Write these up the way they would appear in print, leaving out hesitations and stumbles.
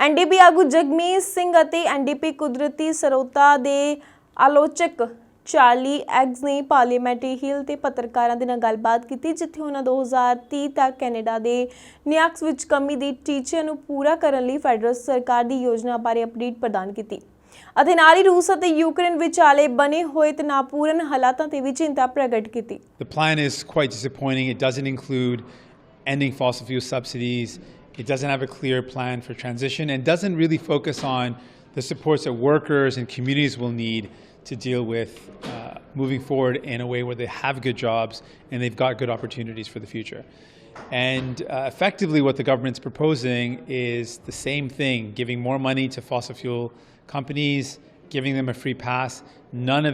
NDP ਆਗੂ ਜਗਮੀਤ ਸਿੰਘ ਅਤੇ NDP ਕੁਦਰਤੀ ਸਰੋਤਾਂ ਦੇ ਆਲੋਚਕ ਚਾਰਲੀ ਐਗਜ਼ ਨੇ ਪਾਰਲੀਮੈਂਟਰੀ ਹਿੱਲ ਤੇ ਪੱਤਰਕਾਰਾਂ ਦੇ ਨਾਲ ਗੱਲਬਾਤ ਕੀਤੀ, ਜਿੱਥੇ ਉਹਨਾਂ 2030 ਤੱਕ ਕੈਨੇਡਾ ਦੇ ਨਿਆਕਸ ਵਿੱਚ ਕਮੀ ਦੇ ਟੀਚਿਆਂ ਨੂੰ ਪੂਰਾ ਕਰਨ ਲਈ ਫੈਡਰਲ ਸਰਕਾਰ ਦੀ ਯੋਜਨਾ ਬਾਰੇ ਅਪਡੇਟ ਪ੍ਰਦਾਨ ਕੀਤੀ ਅਤੇ ਨਾਲ ਹੀ ਰੂਸ ਅਤੇ ਯੂਕਰੇਨ ਵਿਚਾਲੇ ਬਣੇ ਹੋਏ ਤਣਾਅਪੂਰਨ ਹਾਲਾਤਾਂ ਤੇ ਵੀ ਚਿੰਤਾ ਪ੍ਰਗਟ ਕੀਤੀ। The plan is quite disappointing. It doesn't include ending fossil fuel subsidies. It doesn't have a clear plan for transition and doesn't really focus on the supports that workers and communities will need to deal with moving forward in a way where they have good jobs and they've got good opportunities for the future. And effectively what the government's proposing is the same thing, giving more money to fossil fuel companies, giving them a free pass, none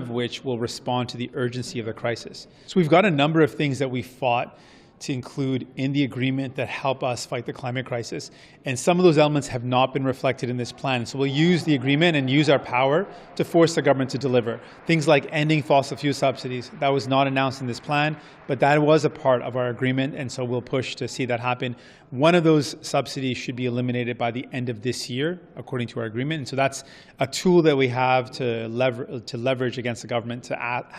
of which will respond to the urgency of the crisis. So we've got a number of things that we fought to include in the agreement that help us fight the climate crisis. And some of those elements have not been reflected in this plan. So we'll use the agreement and use our power to force the government to deliver. Things like ending fossil fuel subsidies. That was not announced in this plan, but that was a part of our agreement, and so we'll push to see that happen. One of those subsidies should be eliminated by the end of this year, according to our agreement. And so that's a tool that we have to leverage against the government to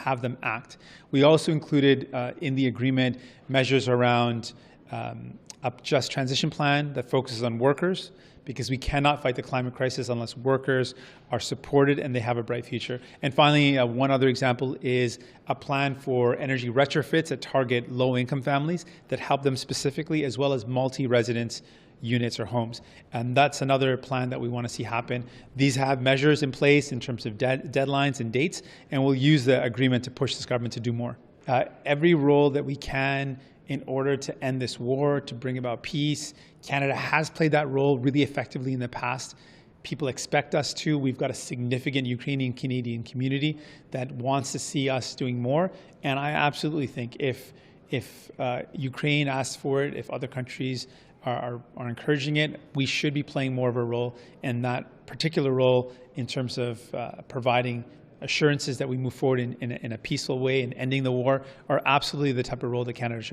have them act. We also included in the agreement measures around a just transition plan that focuses on workers, because we cannot fight the climate crisis unless workers are supported and they have a bright future. And finally, one other example is a plan for energy retrofits that target low-income families that help them specifically, as well as multi-residence units or homes. And that's another plan that we want to see happen. These have measures in place in terms of deadlines and dates, and we'll use the agreement to push this government to do more. Every role that we can in order to end this war, to bring about peace. Canada has played that role really effectively in the past. People expect us to. We've got a significant Ukrainian-Canadian community that wants to see us doing more. And I absolutely think if Ukraine asks for it, if other countries are encouraging it, we should be playing more of a role. And that particular role in terms of providing assurances that we move forward in a peaceful way and ending the war are absolutely the type of role that Canada should